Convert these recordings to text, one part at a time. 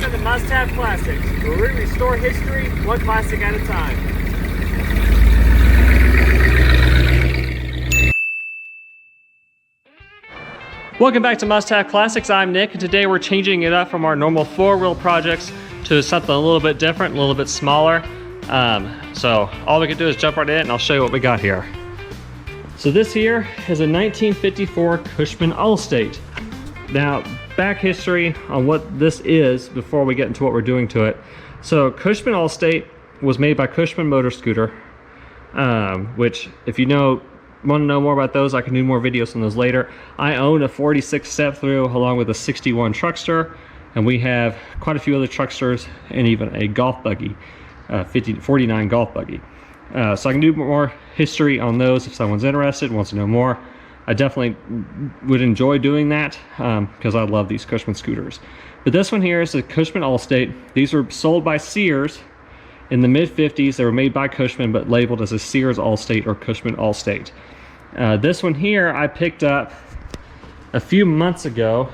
Welcome to Must Have Classics, where we restore history one classic at a time. Welcome back to Must Have Classics. I'm Nick, and today we're changing it up from our normal four-wheel projects to something a little bit different, a little bit smaller. So all we can do is jump right in and I'll show you what we got here. So this here is a 1954 Cushman Allstate. Now, back history on what this is before we get into what we're doing to it. So Cushman Allstate was made by Cushman Motor Scooter, which if you want to know more about those, I can do more videos on those later. I own a 46 step through along with a 61 truckster, and we have quite a few other trucksters and even a golf buggy, 49 golf buggy. So I can do more history on those if someone's interested, wants to know more. I definitely would enjoy doing that because I love these Cushman scooters. But this one here is a Cushman Allstate. These were sold by Sears in the mid-50s. They were made by Cushman but labeled as a Sears Allstate or Cushman Allstate. This one here I picked up a few months ago.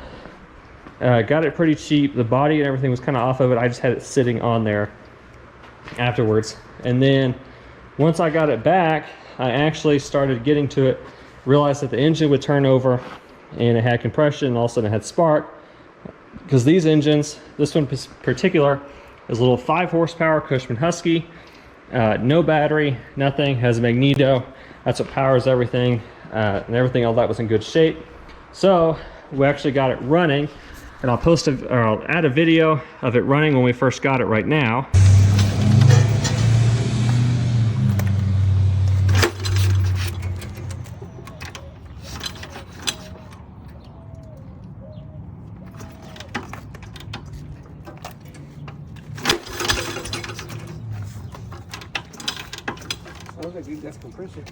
Got it pretty cheap. The body and everything was kind of off of it. I just had it sitting on there afterwards. And then once I got it back, I actually started getting to it. Realized that the engine would turn over and it had compression, and all of a sudden it had spark. Because these engines, this one in particular, is a little 5 horsepower Cushman Husky, no battery, nothing, has a magneto. That's what powers everything, and everything, all that was in good shape. So we actually got it running, and I'll add a video of it running when we first got it right now. Sounds like that's compression.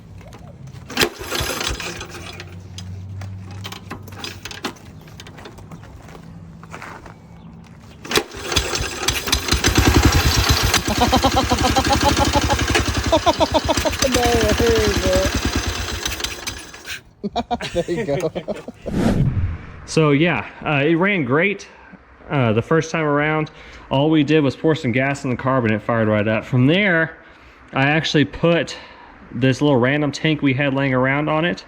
There you go. So yeah, it ran great the first time around. All we did was pour some gas in the carb and it fired right up. From there, I actually put this little random tank we had laying around on it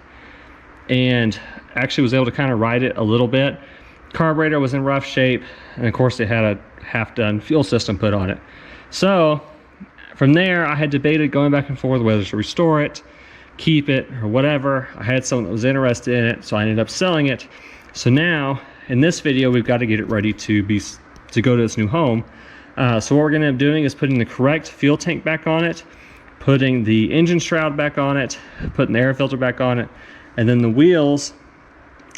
and actually was able to kind of ride it a little bit. Carburetor was in rough shape, and of course it had a half-done fuel system put on it. So from there, I had debated going back and forth whether to restore it, keep it, or whatever. I had someone that was interested in it, so I ended up selling it. So now in this video, we've got to get it ready to go to its new home. So what we're going to end up doing is putting the correct fuel tank back on it, putting the engine shroud back on it, putting the air filter back on it, and then the wheels.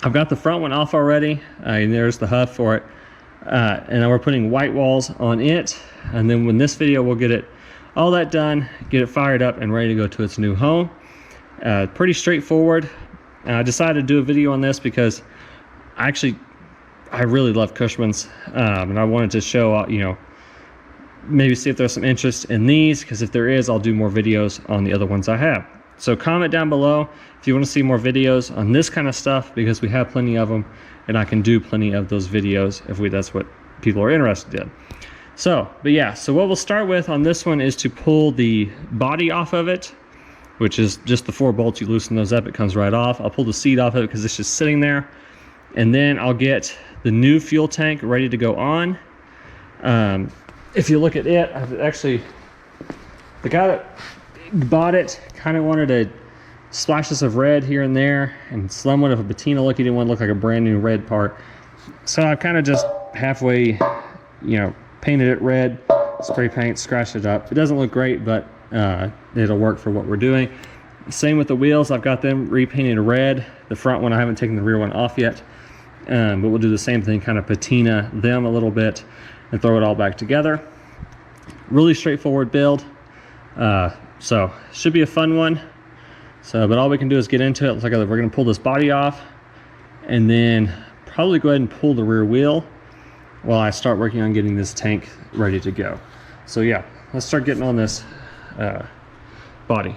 I've got the front one off already, and there's the hub for it. And then we're putting white walls on it, and then when this video, we'll get it all that done, get it fired up and ready to go to its new home. Pretty straightforward. I decided to do a video on this because I really love Cushmans, and I wanted to show, maybe see if there's some interest in these, because if there is, I'll do more videos on the other ones I have. So comment down below if you want to see more videos on this kind of stuff, because we have plenty of them, and I can do plenty of those videos if that's what people are interested in. So what we'll start with on this one is to pull the body off of it, which is just the 4 bolts. You loosen those up, it comes right off. I'll pull the seat off of it because it's just sitting there, and then I'll get the new fuel tank ready to go on. If you look at it, the guy that bought it kind of wanted a splashes of red here and there and somewhat of a patina look. He didn't want to look like a brand new red part. So I kind of just halfway, painted it red, spray paint, scratched it up. It doesn't look great, but it'll work for what we're doing. Same with the wheels. I've got them repainted red. The front one, I haven't taken the rear one off yet. But we'll do the same thing, kind of patina them a little bit and throw it all back together. Really straightforward build. So should be a fun one. But all we can do is get into it. Looks like we're going to pull this body off and then probably go ahead and pull the rear wheel while I start working on getting this tank ready to go. So yeah, let's start getting on this body.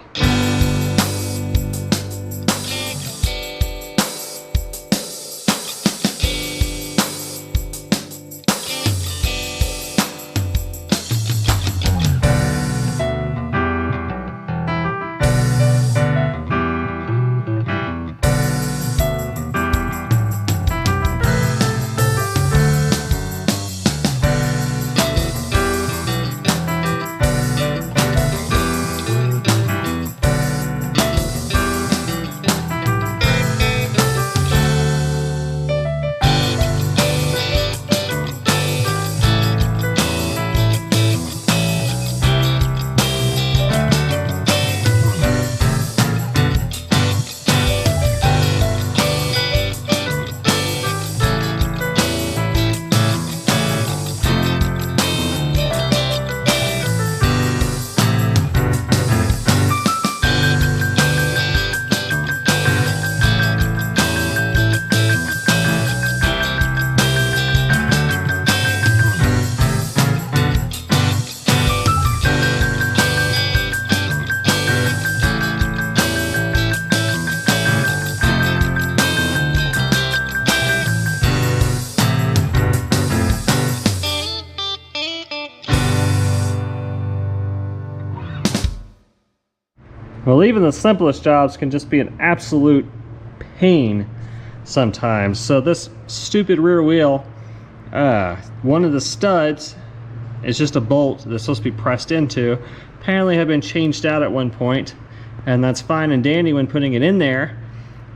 even the simplest jobs can just be an absolute pain sometimes. So this stupid rear wheel, one of the studs is just a bolt that's supposed to be pressed into. Apparently had been changed out at one point, and that's fine and dandy when putting it in there,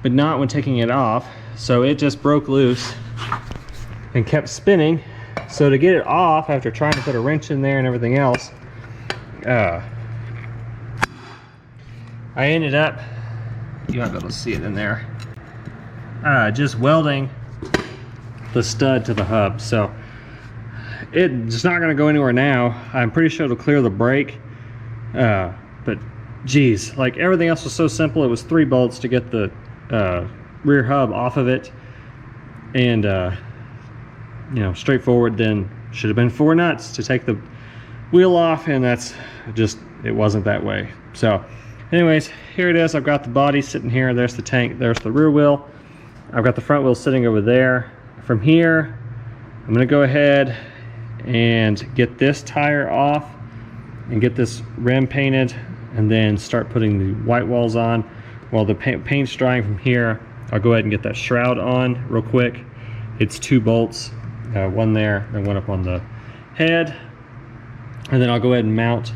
but not when taking it off. So it just broke loose and kept spinning. So to get it off after trying to put a wrench in there and everything else, I ended up, you might be able to see it in there, just welding the stud to the hub. So it's not going to go anywhere now. I'm pretty sure it'll clear the brake, but geez, like everything else was so simple. It was 3 bolts to get the rear hub off of it, and you know, straightforward. Then should have been 4 nuts to take the wheel off, and that's just, it wasn't that way. So anyways, here it is. I've got the body sitting here, there's the tank, there's the rear wheel, I've got the front wheel sitting over there. From here I'm going to go ahead and get this tire off and get this rim painted, and then start putting the white walls on. While the paint's drying from here, I'll go ahead and get that shroud on real quick. It's 2 bolts, one there and one up on the head, and then I'll go ahead and mount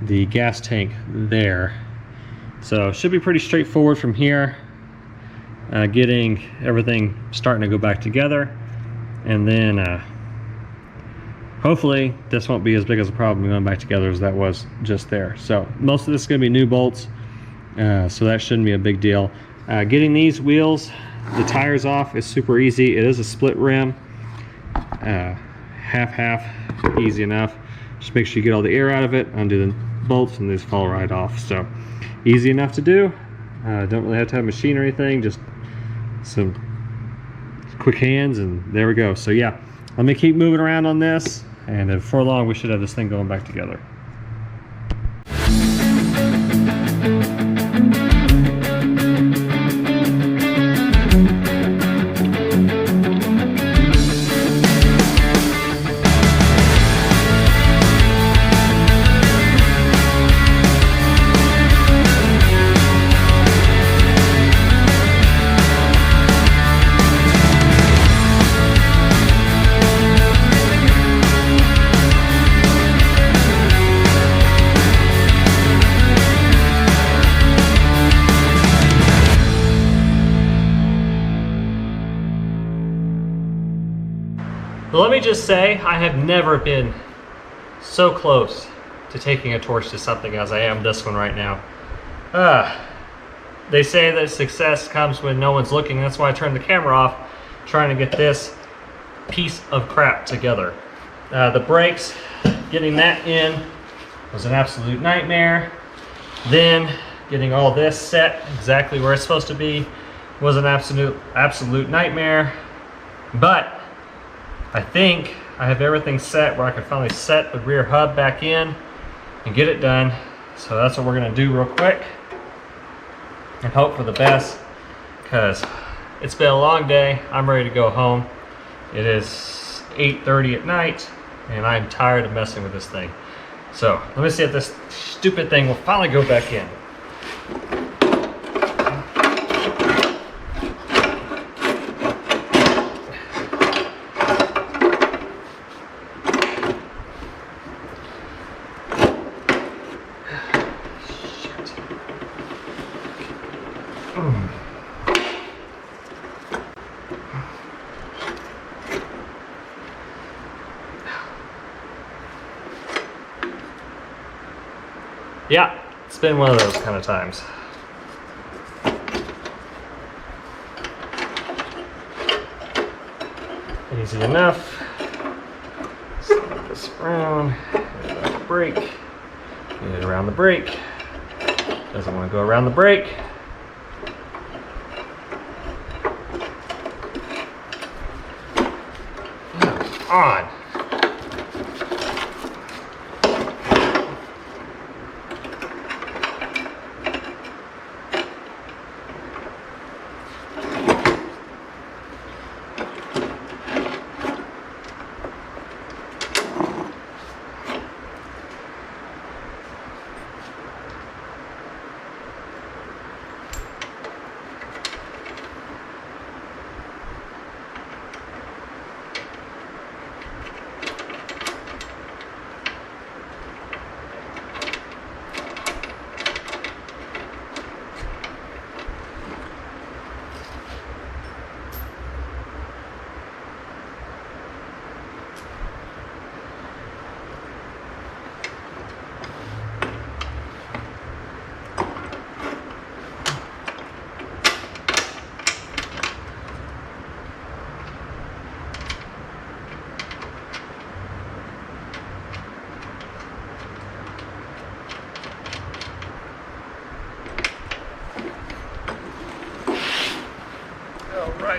the gas tank there. So it should be pretty straightforward from here, getting everything starting to go back together, and then hopefully this won't be as big as a problem going back together as that was just there. So most of this is going to be new bolts, so that shouldn't be a big deal. Getting these wheels, the tires off, is super easy. It is a split rim, half, easy enough. Just make sure you get all the air out of it, undo the bolts, and these fall right off. So easy enough to do. Don't really have to have a machine or anything, just some quick hands, and there we go. So yeah, let me keep moving around on this, and before long we should have this thing going back together. Let me just say, I have never been so close to taking a torch to something as I am this one right now. They say that success comes when no one's looking. That's why I turned the camera off, trying to get this piece of crap together. The brakes, getting that in was an absolute nightmare. Then getting all this set exactly where it's supposed to be was an absolute nightmare. But I think I have everything set where I can finally set the rear hub back in and get it done. So that's what we're going to do real quick and hope for the best, because it's been a long day. I'm ready to go home. It is 8:30 at night and I'm tired of messing with this thing. So let me see if this stupid thing will finally go back in. Yeah, it's been one of those kind of times. Easy enough. Slide this around, get it around the brake, get it around the brake. Doesn't want to go around the brake. Come on.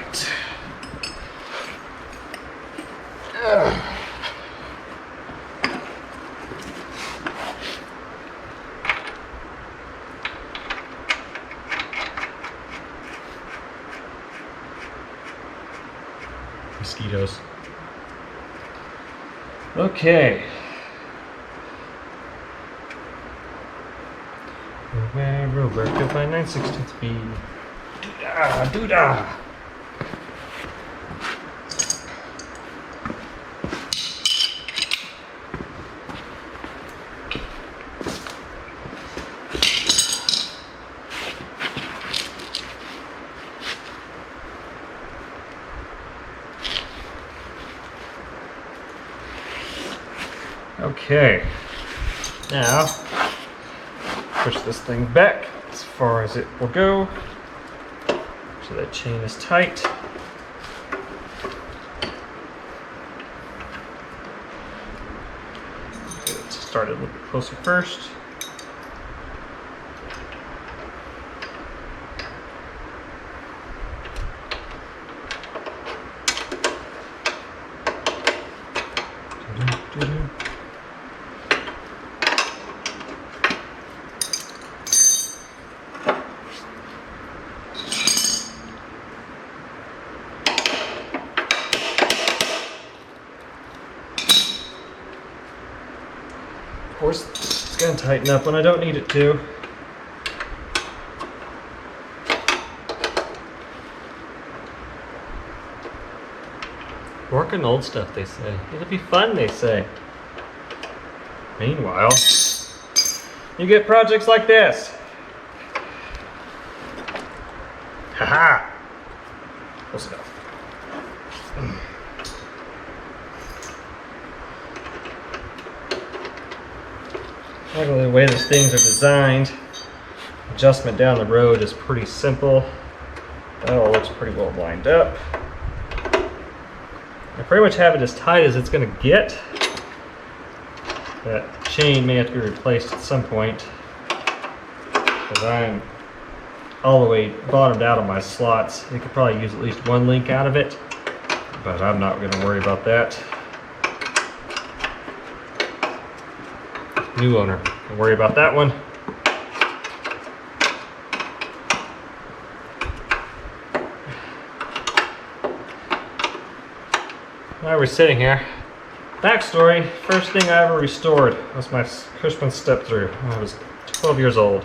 right. Mosquitoes. Okay. Where could my 9/16 be? Doo-dah, doo-dah. Okay, now push this thing back as far as it will go so that chain is tight. Let's start it a little bit closer first. Of course, it's going to tighten up when I don't need it to. Working old stuff, they say. It'll be fun, they say. Meanwhile, you get projects like this. Haha! Close enough. Luckily, the way these things are designed, adjustment down the road is pretty simple. That all looks pretty well lined up. I pretty much have it as tight as it's going to get. That chain may have to be replaced at some point because I'm all the way bottomed out on my slots. You could probably use at least one link out of it, but I'm not going to worry about that. New owner, don't worry about that one. Now we're sitting here. Backstory, first thing I ever restored was my Cushman step through when I was 12 years old.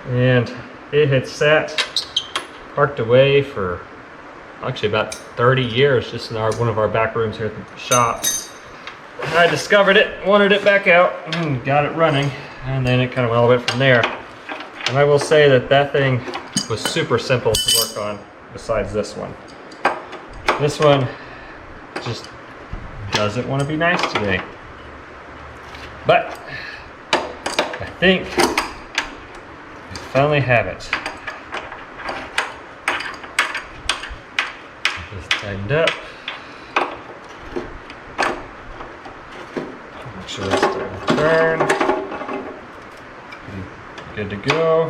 And it had sat parked away for actually about 30 years just in one of our back rooms here at the shop. I discovered it, wanted it back out, and got it running, and then it kind of all went from there. And I will say that that thing was super simple to work on besides this one. This one just doesn't want to be nice today. But I think I finally have it. Just tightened up. Make sure it's starting to turn. Good to go.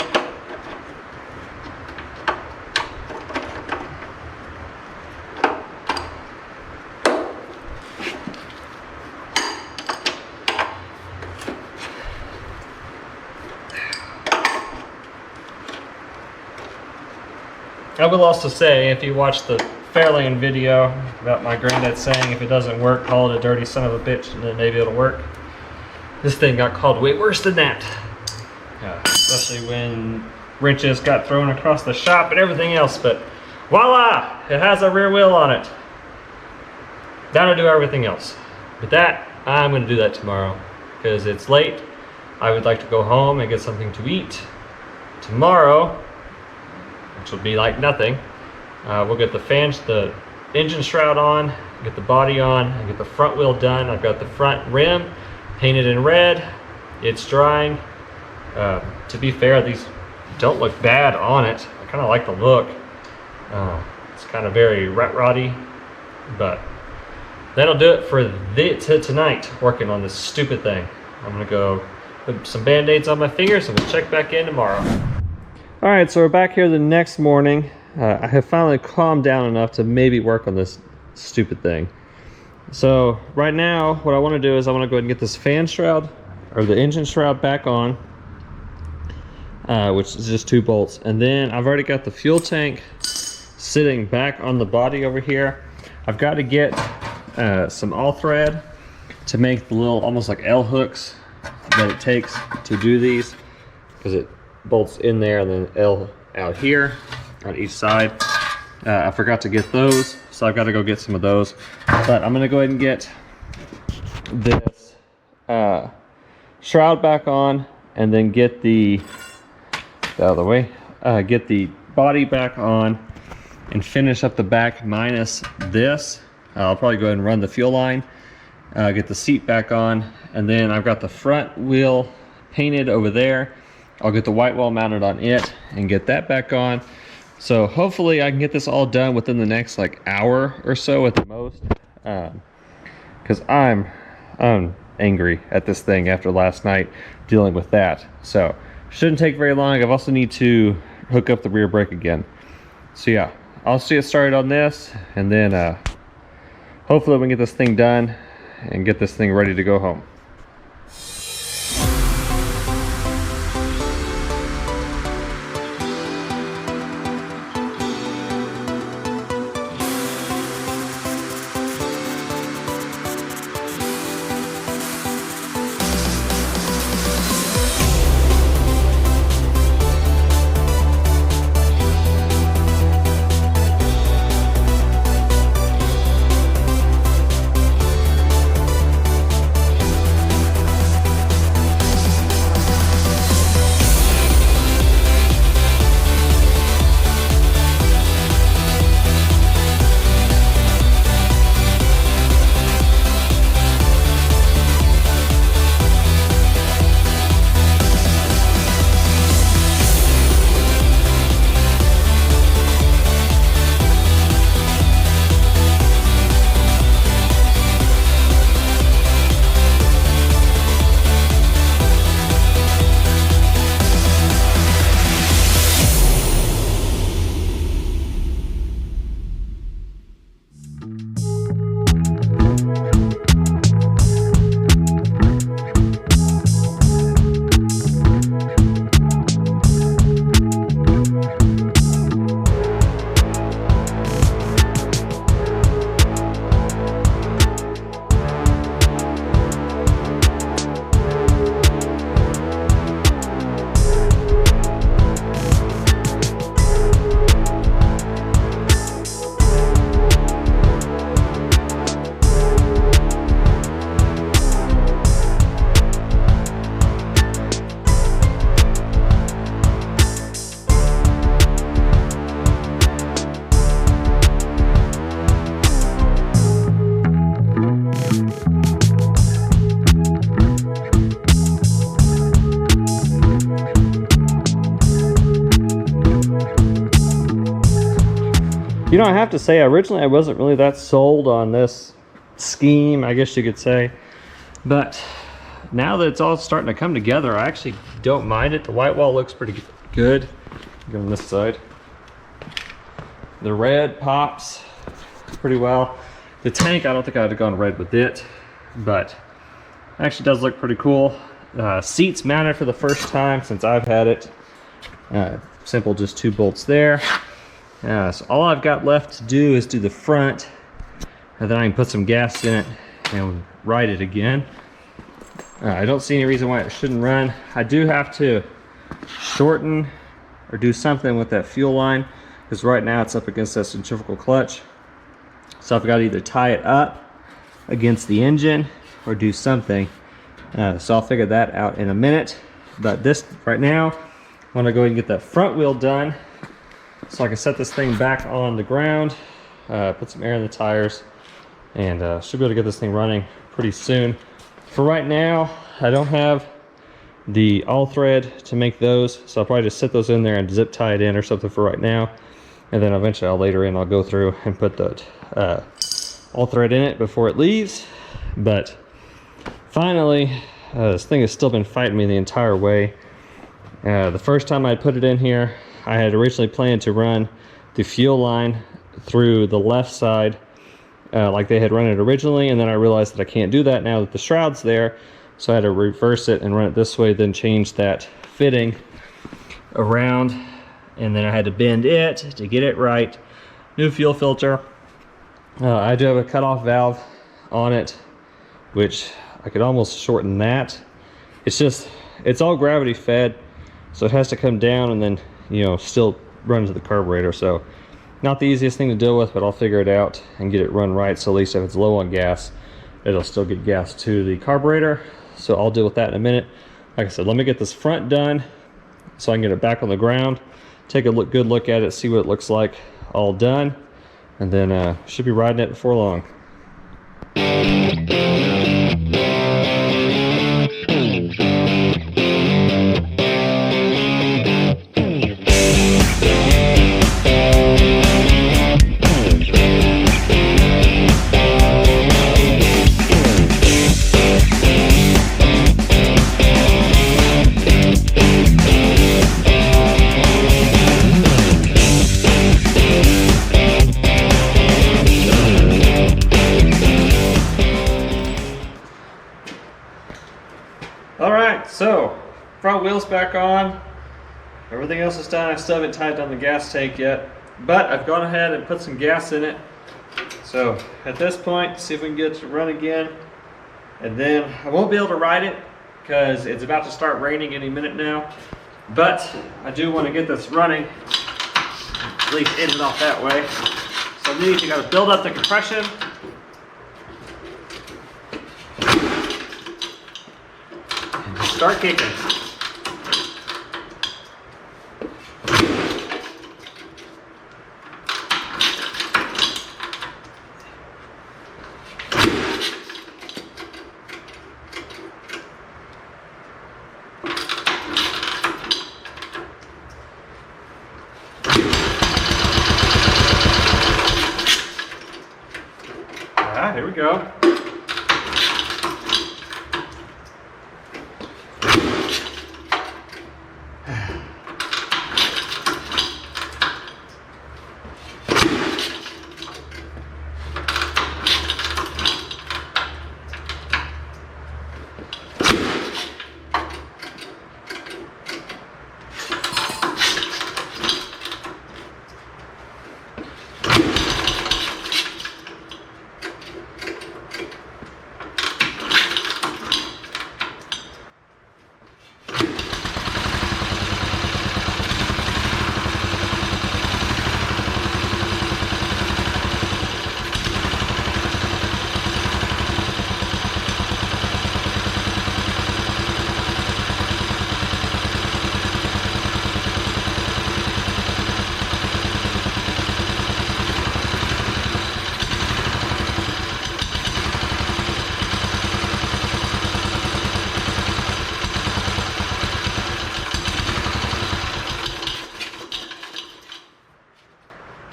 I will also say, if you watch the Fairlane video about my granddad saying if it doesn't work, call it a dirty son of a bitch and then maybe it'll work. This thing got called way worse than that. Especially when wrenches got thrown across the shop and everything else, but voila! It has a rear wheel on it. That'll do everything else. But that, I'm going to do that tomorrow because it's late. I would like to go home and get something to eat. Tomorrow, which will be like nothing, we'll get the engine shroud on, get the body on, and get the front wheel done. I've got the front rim painted in red. It's drying. To be fair, these don't look bad on it. I kind of like the look. It's kind of very rat roddy, but that'll do it for tonight, working on this stupid thing. I'm gonna go put some band-aids on my fingers and we'll check back in tomorrow. All right, so we're back here the next morning. I have finally calmed down enough to maybe work on this stupid thing. So right now, what I want to do is I want to go ahead and get this fan shroud, or the engine shroud, back on, which is just 2 bolts. And then I've already got the fuel tank sitting back on the body over here. I've got to get some all thread to make the little, almost like L hooks that it takes to do these, because it bolts in there and then L out here on each side. I forgot to get those, so I've got to go get some of those. But I'm gonna go ahead and get this shroud back on, and then get the out of the way, get the body back on, and finish up the back minus this. I'll probably go ahead and run the fuel line, get the seat back on, and then I've got the front wheel painted over there. I'll get the white wall mounted on it and get that back on. So hopefully I can get this all done within the next like hour or so at the most, because I'm angry at this thing after last night dealing with that. So shouldn't take very long. I've also need to hook up the rear brake again. So yeah, I'll get started on this, and then hopefully we can get this thing done and get this thing ready to go home. You know, I have to say, originally I wasn't really that sold on this scheme, I guess you could say. But now that it's all starting to come together, I actually don't mind it. The white wall looks pretty good. Go on this side. The red pops pretty well. The tank, I don't think I'd have gone red with it, but it actually does look pretty cool. Seats mounted for the first time since I've had it. Simple, just 2 bolts there. So all I've got left to do is do the front, and then I can put some gas in it and ride it again. I don't see any reason why it shouldn't run. I do have to shorten or do something with that fuel line, because right now it's up against that centrifugal clutch. So I've got to either tie it up against the engine or do something. So I'll figure that out in a minute. But this right now, I want to go ahead and get that front wheel done, so I can set this thing back on the ground, put some air in the tires, and should be able to get this thing running pretty soon. For right now, I don't have the all thread to make those, so I'll probably just sit those in there and zip tie it in or something for right now. And then eventually I'll go through and put the all thread in it before it leaves. But finally, this thing has still been fighting me the entire way. The first time I put it in here, I had originally planned to run the fuel line through the left side like they had run it originally, and then I realized that I can't do that now that the shroud's there, so I had to reverse it and run it this way, then change that fitting around, and then I had to bend it to get it right. New fuel filter. I do have a cutoff valve on it, which I could almost shorten that. It's all gravity fed, so it has to come down and then, you know, still run to the carburetor. So not the easiest thing to deal with, but I'll figure it out and get it run right, so at least if it's low on gas, it'll still get gas to the carburetor. So I'll deal with that in a minute. Like I said, let me get this front done so I can get it back on the ground, take a good look at it, see what it looks like all done, and then should be riding it before long. So, front wheels back on, everything else is done. I still haven't tied down the gas tank yet, but I've gone ahead and put some gas in it. So at this point, see if we can get it to run again, and then I won't be able to ride it because it's about to start raining any minute now, but I do want to get this running, at least end it off that way. So you got to build up the compression. Start kicking. All right, here we go.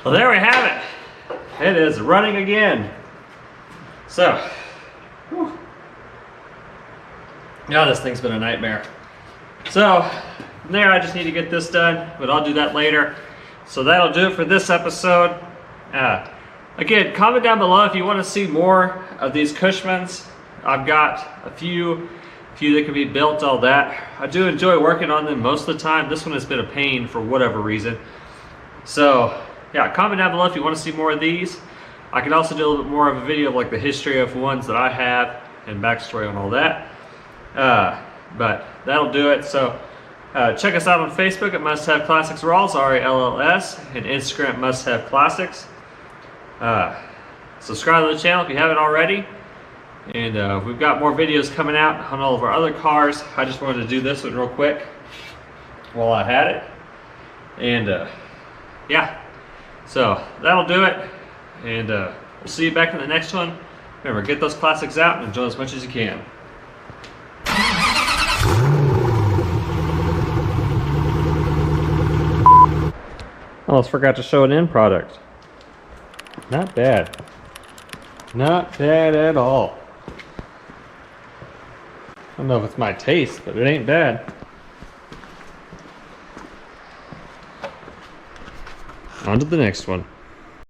Well, there we have it. It is running again. So, whew. Now this thing's been a nightmare. So, from there I just need to get this done, but I'll do that later. So that'll do it for this episode. Again, comment down below if you want to see more of these Cushmans. I've got a few that can be built, all that. I do enjoy working on them most of the time. This one has been a pain for whatever reason. So, yeah, comment down below if you want to see more of these. I can also do a little bit more of a video of like the history of ones that I have and backstory on all that. But that'll do it. So check us out on Facebook at Must Have Classics Rawls, R-A-L-L-S, and Instagram Must Have Classics. Subscribe to the channel if you haven't already. And we've got more videos coming out on all of our other cars. I just wanted to do this one real quick while I had it. And yeah. So that'll do it, and we'll see you back in the next one. Remember, get those classics out and enjoy as much as you can. Almost forgot to show an end product. Not bad. Not bad at all. I don't know if it's my taste, but it ain't bad. On to the next one.